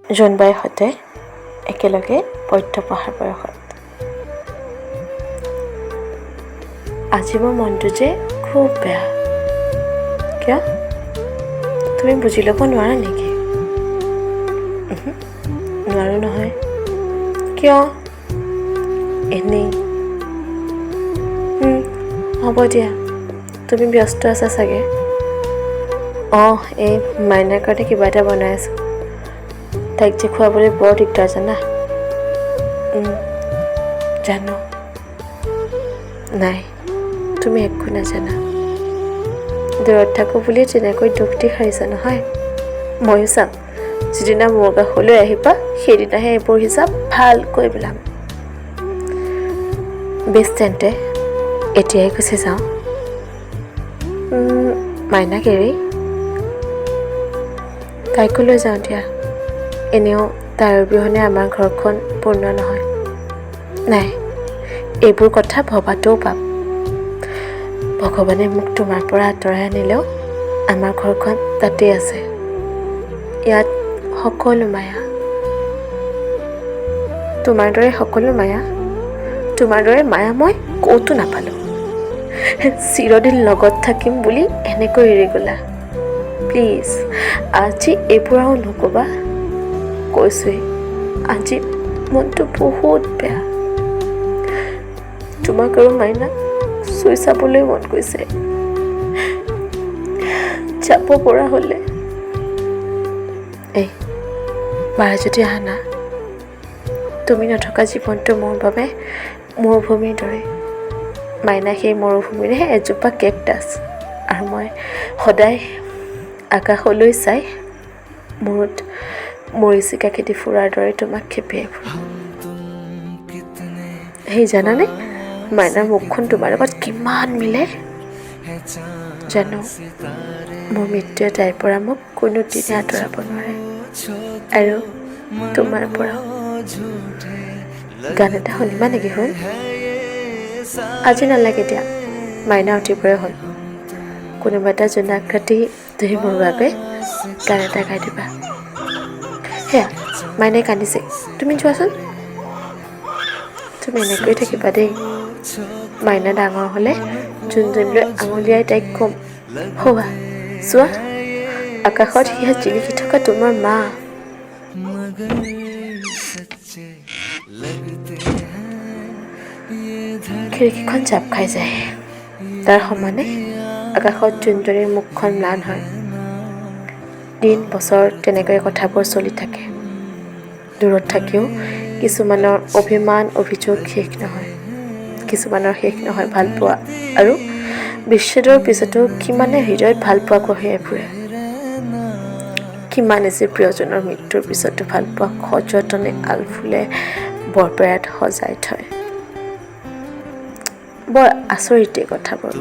জোনবাইৰ সৈতে একেলগে পদ্য পঢ়াৰ বয়সত। আজি মোৰ মনটো যে খুব বেয়া। কিয়? তুমি বুজি ল'ব নোৱাৰা নেকি? নোৱাৰো নহয়। কিয়? এনেই। হ'ব দিয়া, তুমি ব্যস্ত আছা চাগে। এই মাইনাৰ কাৰণে কিবা এটা বনাই আছোঁ। তাইক যে খুৱাবলৈ বৰ দিগদাৰ জানা। জানো। নাই, তুমি একো নাজানা। দূৰত থাকোঁ বুলি তেনেকৈ দুখ দি সাৰিছা নহয়। ময়ো চাম, যিদিনা মোৰ কাষলৈ আহিবা সেইদিনাহে এইবোৰ হিচাপ ভালকৈ মিলাম। বেছ তেন্তে এতিয়াই গুচি যাওঁ। মাইনাক এৰি তাইকো লৈ যাওঁ দিয়া। এনেও তাইৰ অবিহনে আমাৰ ঘৰখন পূৰ্ণ নহয়। নাই, এইবোৰ কথা ভবাটোও পাপ। ভগৱানে মোক তোমাৰ পৰা আঁতৰাই আনিলেও আমাৰ ঘৰখন তাতেই আছে। ইয়াত সকলো মায়া, তোমাৰ দৰে সকলো মায়া। তোমাৰ দৰে মায়া মই ক'তো নাপালোঁ। চিৰদিন লগত থাকিম বুলি এনেকৈ এৰি গ'লা। প্লিজ আজি এইবোৰ আৰু নক'বা। কৈছোৱেই, আজি মনটো বহুত বেয়া। তোমাক আৰু মাইনাক চুই চাবলৈ মন গৈছে। যাব পৰা হ'লে। বাৰে যদি আহা না। তুমি নথকা জীৱনটো মোৰ বাবে মৰুভূমিৰ দৰে। মাইনা সেই মৰুভূমিৰে এজোপা কেকটাছ, আৰু মই সদায় আকাশলৈ চাই মূৰত মৰিচিকা খেতি ফুৰাৰ দৰে তোমাক খেপিয়াই ফুৰোঁ। সেই জানানে, মাইনাৰ মুখখন তোমাৰ লগত কিমান মিলে। জানো, মোৰ মৃত্যুৱে তাইৰ পৰা মোক কোনোদিনে আঁতৰাব নোৱাৰে, আৰু তোমাৰ পৰাও। গান এটা শুনিবা নেকি? শুন। আজি নালাগে দিয়া, মাইনা উঠিবৰে হ'ল। কোনোবা এটা জোনাক ৰাতি তুমি মোৰ বাবে গান এটা গাই দিবা। সেয়া মাইনাই কান্দিছে, তুমি যোৱাচোন। তুমি এনেকৈয়ে থাকিবা দেই। মাইনা ডাঙৰ হ'লে জোনজনীলৈ আঙুলিয়াই তাইক ক'ম, হোৱা চোৱা, আকাশত সেয়া জিলিকি থকা তোমাৰ মা। খিৰিকীখন জাপ খাই যায়। তাৰ সমানে আকাশত জোনজনীৰ মুখখন ম্লান হয়। দিন বছৰ তেনেকৈ কথাবোৰ চলি থাকে। দূৰত থাকিও কিছুমানৰ অভিমান অভিযোগ শেষ নহয়। কিছুমানৰ শেষ নহয় ভাল পোৱা, আৰু বিচ্ছেদৰ পিছতো কিমানে হৃদয়ত ভাল পোৱা কঢ়িয়াই ফুৰে। কিমানে যে প্ৰিয়জনৰ মৃত্যুৰ পিছতো ভাল পোৱা সযতনে আলফুলে বৰপেৰাত সজাই থয়। বৰ আচৰিত এই কথাবোৰ।